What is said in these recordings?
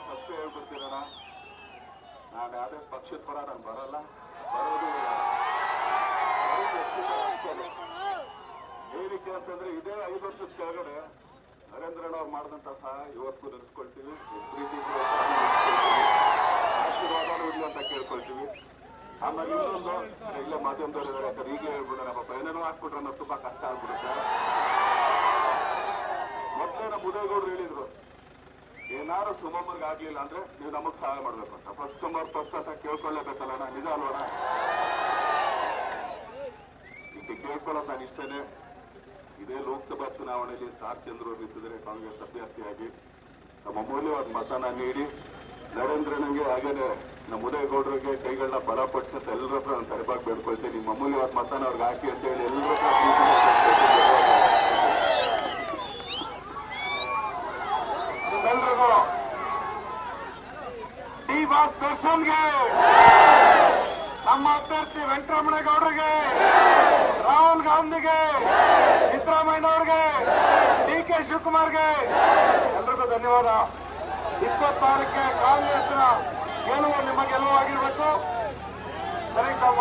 First ಹೇಳ್ಬಿಡ್ತೀರಣ, ನಾನು ಯಾವುದೇ ಪಕ್ಷದ ಪರ ನಾನು ಬರಲ್ಲ, ಬರೋದು ಏನಕ್ಕೆ ಅಂತಂದ್ರೆ ಇದೇ 5 ವರ್ಷದ ಕೆಳಗಡೆ ನರೇಂದ್ರಣ್ಣವ್ರು ಮಾಡಿದಂತ ಸಹಾಯ ಇವತ್ತು ನೆನೆಸ್ಕೊಳ್ತೀವಿ, ಪ್ರೀತಿ ಆಶೀರ್ವಾದ ಇರ್ಲಿ ಅಂತ ಕೇಳ್ಕೊಳ್ತೀವಿ. ಆಮೇಲೆ ಇನ್ನೊಂದು ಇಲ್ಲೇ ಮಾಧ್ಯಮದವ್ರು ಇದ್ದಾರೆ, ಯಾಕಂದ್ರೆ ಈಗಲೇ ಹೇಳ್ಬಿಡೋಣ, ಪಾಪ ಏನೇನೋ ಹಾಕ್ಬಿಟ್ರೆ ಅನ್ನೋದು ತುಂಬಾ ಕಷ್ಟ ಆಗ್ಬಿಡುತ್ತೆ. ಮೊದಲೇ ನಮ್ಮ ಉದಯಗೌಡರು ಹೇಳಿದ್ರು, ಏನಾರು ಸುಮಮ್ಮರ್ಗೆ ಆಗ್ಲಿಲ್ಲ ಅಂದ್ರೆ ನೀವು ನಮಗ್ ಸಹಾಯ ಮಾಡ್ಬೇಕು ಅಂತ. ಫಸ್ಟ್ ಕಮರ್ ಫಸ್ಟ್ ಅಂತ ಕೇಳ್ಕೊಳ್ಳೇಬೇಕಲ್ಲ, ನಾನು ನಿಜ ಅಲ್ವಣ? ಇದು ಕೇಳ್ಕೊಳ್ಳೋದು ನಾನು ಇಷ್ಟೇನೆ. ಇದೇ ಲೋಕಸಭಾ ಚುನಾವಣೆಯಲ್ಲಿ ಸ್ಟಾರ್ ಚಂದ್ರು ನಿಂತಿದ್ರೆ ಕಾಂಗ್ರೆಸ್ ಅಭ್ಯರ್ಥಿಯಾಗಿ ನಮ್ಮ ಅಮೂಲ್ಯವಾದ ಮತನ ನೀಡಿ ನರೇಂದ್ರನಿಗೆ ಹಾಗೇನೆ ನಮ್ಮ ಉದಯಗೌಡರಿಗೆ ಕೈಗಳನ್ನ ಬಲಪಡಿಸಂತ ಎಲ್ಲರ ಹತ್ರ ನಾನು ತರಬಾಗಿ ಬೇಡ್ಕೊಳ್ತೀನಿ. ನಿಮ್ಮ ಅಮೂಲ್ಯವಾದ ಮತನ ಅವ್ರಿಗೆ ಹಾಕಿ ಅಂತ ಹೇಳಿ ಎಲ್ಲರ ನಿಮ್ಮೆಲ್ರಿಗೂ ಡಿ ಬಾಸ್ ದರ್ಶನ್ಗೆ, ನಮ್ಮ ಅಭ್ಯರ್ಥಿ ವೆಂಕಟರಮಣೇಗೌಡರಿಗೆ, ರಾಹುಲ್ ಗಾಂಧಿಗೆ, ಸಿದ್ದರಾಮಯ್ಯನವ್ರಿಗೆ, ಡಿ.ಕೆ. ಶಿವಕುಮಾರ್ಗೆ ಎಲ್ರಿಗೂ ಧನ್ಯವಾದ. 26ಕ್ಕೆ ಕಾಂಗ್ರೆಸ್ನ ಗೆಲುವು ನಿಮ್ಮ ಗೆಲುವಾಗಿರ್ಬೇಕು. ಸರಿ ಕಾಮ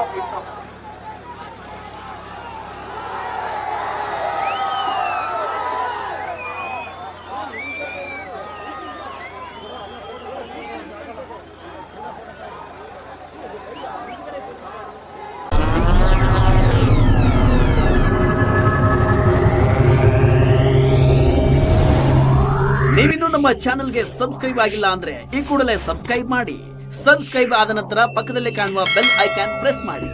ನೀವಿನ್ನೂ ನಮ್ಮ ಚಾನೆಲ್ಗೆ ಸಬ್ಸ್ಕ್ರೈಬ್ ಆಗಿಲ್ಲ ಅಂದ್ರೆ ಈ ಕೂಡಲೇ ಸಬ್ಸ್ಕ್ರೈಬ್ ಮಾಡಿ. ಸಬ್ಸ್ಕ್ರೈಬ್ ಆದ ನಂತರ ಪಕ್ಕದಲ್ಲಿ ಕಾಣುವ ಬೆಲ್ ಐಕಾನ್ ಪ್ರೆಸ್ ಮಾಡಿ.